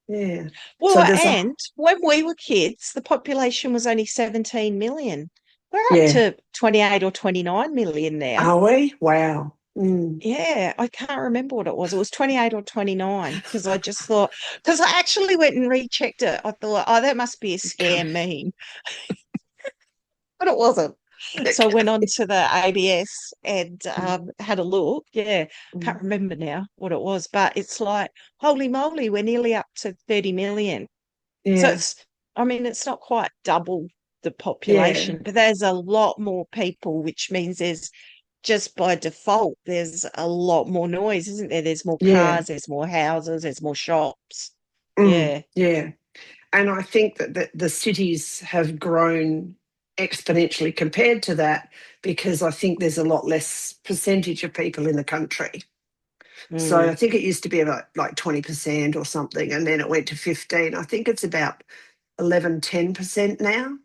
Yeah. Well, So there's a, and when we were kids, the population was only 17 million. We're up yeah. to 28 or 29 million now. Are we? Wow. Mm. Yeah, I can't remember what it was. It was 28 or 29 because I just thought, because I actually went and rechecked it. I thought, oh, that must be a scam meme, but it wasn't. So I went on to the ABS and had a look. Yeah, can't Mm. remember now what it was, but it's like, holy moly, we're nearly up to 30 million. So Yeah. it's, I mean, it's not quite double the Yeah. population, but there's a lot more people, which means there's just by default, there's a lot more noise, isn't there? There's more Yeah. cars, there's more houses, there's more shops. Mm. Yeah. Yeah. And I think that the cities have grown exponentially compared to that because I think there's a lot less percentage of people in the country. So I Mm, think it used to be about like 20% or something, and then it went to 15. I think it's about 11, 10% now.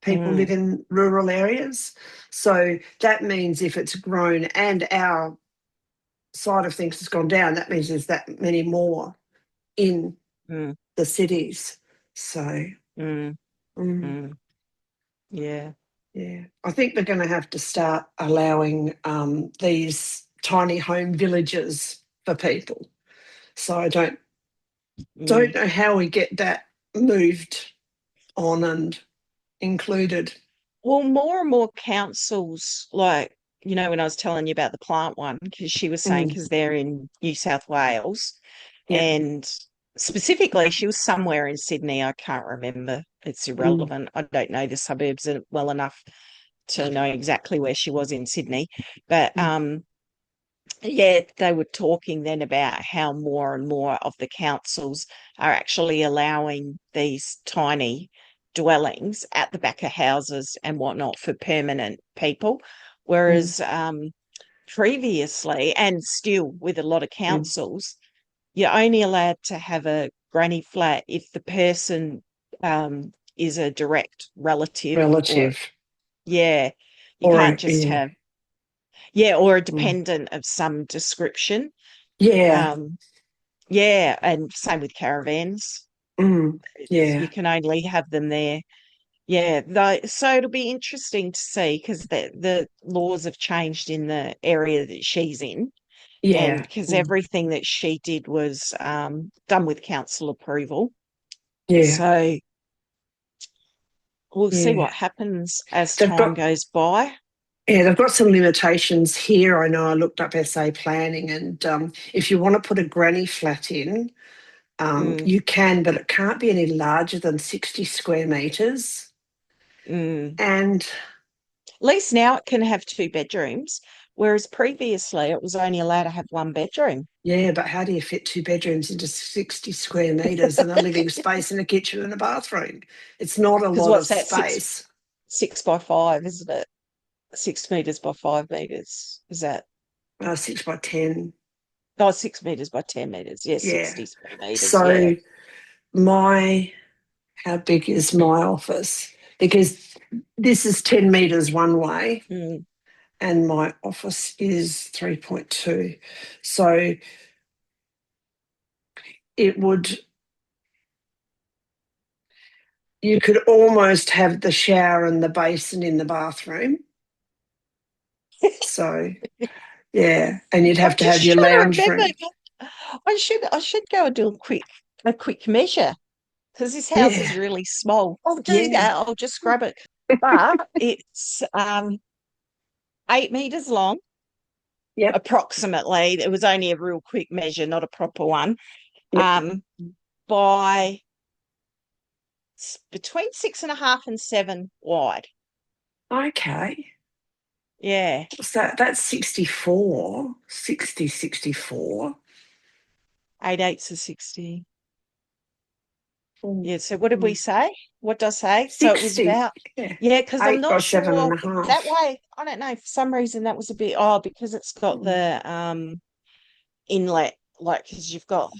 People live mm, in rural areas. So that means if it's grown and our side of things has gone down, that means there's that many more in mm, the cities. So, mm, mm, mm. Yeah. yeah, I think they're going to have to start allowing these tiny home villages for people. So I don't Mm. know how we get that moved on and included. Well, more and more councils, like, when I was telling you about the plant one, because she was saying, Mm, because they're in New South Wales, yep. and specifically, she was somewhere in Sydney. I can't remember. It's Mm, irrelevant. I don't know the suburbs well enough to know exactly where she was in Sydney. But mm, yeah, they were talking then about how more and more of the councils are actually allowing these tiny dwellings at the back of houses and whatnot for permanent people. mm, Whereas previously, and still with a lot of mm. councils, you're only allowed to have a granny flat if the person is a direct relative or, Relative yeah, you or can't just yeah. have, yeah, or a Mm. dependent of some description. Yeah. Um, yeah, and same with caravans. Mm, You yeah. can only have them there. Yeah, though, so it'll be interesting to see because the laws have changed in the area that she's in, and Yeah. because Mm, everything that she did was done with council approval. yeah. So we'll see Yeah. what happens as They've time got goes by. Yeah, they've got some limitations here. I know I looked up SA planning, and if you want to put a granny flat in, Mm, you can, but it can't be any larger than 60 square metres. mm. And At least now it can have two bedrooms, whereas previously it was only allowed to have one bedroom. yeah, but how do you fit two bedrooms into 60 square metres and a living space and a kitchen and a bathroom? It's not a Because lot of what's that, six space. 6 by 5, isn't it? 6 meters by 5 meters. Is that 6 by 10. 6 meters by 10 meters? Yeah, Yeah. 60 square meters. Yeah. So my how big is my office? Because this is 10 metres one way Mm. and my office is 3.2. So it would, you could almost have the shower and the basin in the bathroom. So, yeah. And you'd I'm have to just have your trying to lounge remember. room. I should go and do a quick measure because this house is Yeah. really small. I'll do Yeah. that. I'll just grab it. But it's 8 meters long, Yep. approximately. It was only a real quick measure, not a proper one. Yep. Um, by between 6.5 and 7 wide. Okay. Yeah. So that's 64, 60, 64. 8/8 of 60. Mm, Yeah. So what did we mm. say? What did I say? So it was 60. about, Yeah. yeah, because I'm Eight by not seven and sure a that half. way. I don't know. For some reason that was a bit, oh, because it's got Mm, the inlet, like, because you've got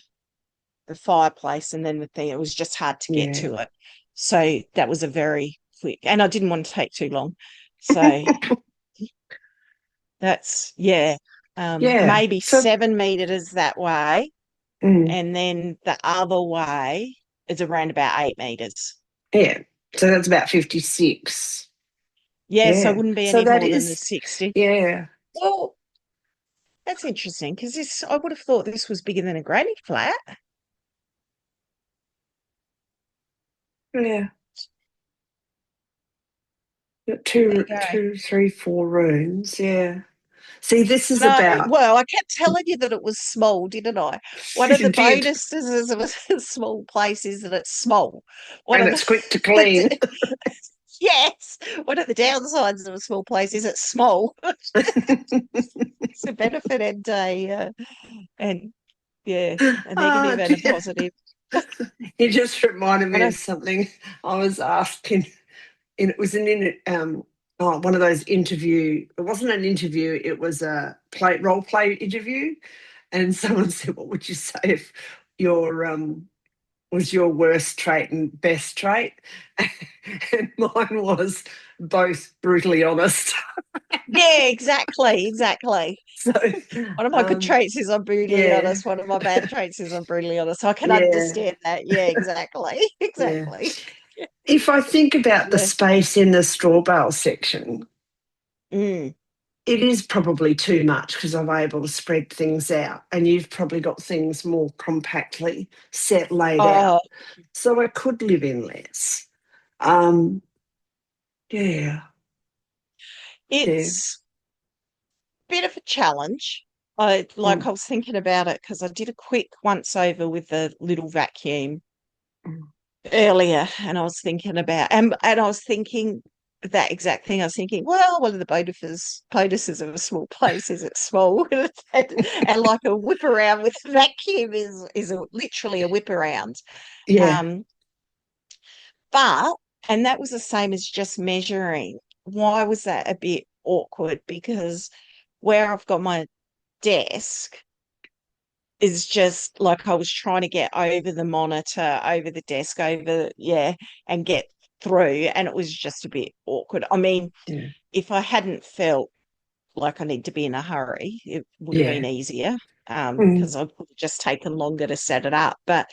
the fireplace and then the thing, it was just hard to get yeah. to it. So that was a very quick, and I didn't want to take too long. So that's, yeah, Yeah. maybe So, 7 meters that way Mm. and then the other way is around about 8 meters. Yeah. So that's about 56. Yeah, so it Yeah. wouldn't be So any that more than the is, 60. yeah. Well, that's interesting because this I would have thought this was bigger than a granny flat. Yeah. Got There two, you go. two, three, four rooms. Yeah. See, this is No, about, well, I kept telling you that it was small, didn't I? One of you the did, bonuses of a small place is that it's small. One and of it's quick to the clean. yes, one of the downsides of a small place is it's small. It's a benefit and yeah, a Ah, negative and a positive. you just reminded I me of know. something I was asking. And it was one of those interview. It wasn't an interview. It was a role play interview. And someone said, "What would you say if your was your worst trait and best trait?" And mine was both brutally honest. Yeah, exactly, exactly. So, One of my good um, traits is I'm brutally yeah, honest. One of my bad traits is I'm brutally honest. I can yeah, understand that. Yeah, exactly. yeah. Exactly. If I think about the Yeah. space in the straw bale section, Mm. it is probably too much because I'm able to spread things out, and you've probably got things more compactly laid out. Oh, So I could live in less. Um, yeah, yeah, it's a bit of a challenge. I mm, was thinking about it because I did a quick once over with the little vacuum mm, earlier, and I was thinking about and I was thinking that exact thing. I was thinking, well, one of the bonuses of a small place is it's small, and like a whip around with a vacuum literally a whip around. yeah, Um, but and that was the same as just measuring. Why was that a bit awkward? Because where I've got my desk is just like I was trying to get over the monitor, over the desk, and get through. And it was just a bit awkward. I mean, yeah, if I hadn't felt like I need to be in a hurry, it would have been yeah, easier mm, because I would have just taken longer to set it up. But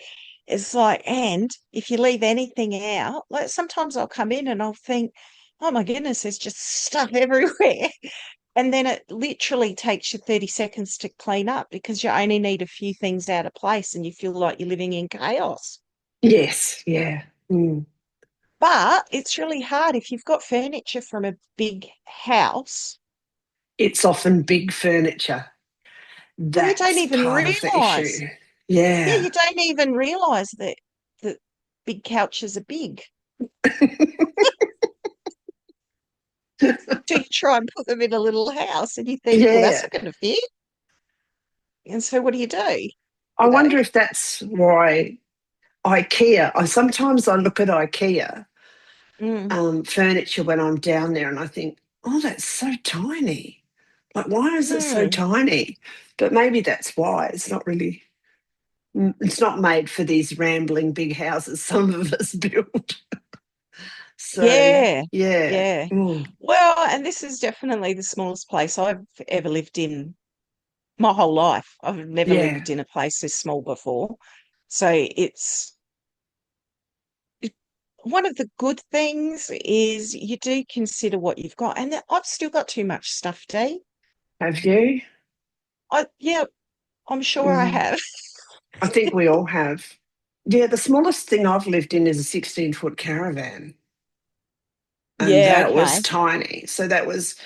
it's like, and if you leave anything out, like sometimes I'll come in and I'll think, oh my goodness, there's just stuff everywhere. And then it literally takes you 30 seconds to clean up because you only need a few things out of place and you feel like you're living in chaos. yes, yeah. Mm. But it's really hard if you've got furniture from a big house. It's often big furniture. Well, you don't That's even part of the realize. issue. Yeah, Yeah. you don't even realize that big couches are big. So you try and put them in a little house and you think, well, that's Yeah. not going to fit. And so what do you do? I You know? wonder if that's why IKEA, sometimes I look at IKEA Mm, furniture when I'm down there and I think, oh, that's so tiny. Like, why is it so mm. tiny? But maybe that's why. It's not really, it's not made for these rambling big houses some of us build. So, Yeah, yeah. yeah. Mm, Well, and this is definitely the smallest place I've ever lived in my whole life. I've never yeah. lived in a place this small before. So one of the good things is you do consider what you've got. And I've still got too much stuff, Dee. Have you? Yeah, I'm sure I Mm, have. I think we all have. Yeah, the smallest thing I've lived in is a 16-foot caravan. And Yeah, that was okay. tiny. So that was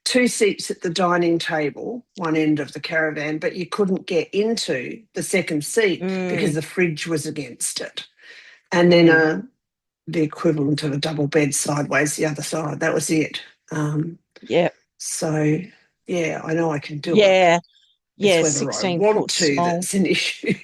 two seats at the dining table, one end of the caravan, but you couldn't get into the second seat because Mm, the fridge was against it. And then mm. the equivalent of a double bed sideways the other side. That was it. Um, Yeah, so, yeah, I know I can do it. yeah, It's yeah, whether I 16 want foot to small. that's an issue.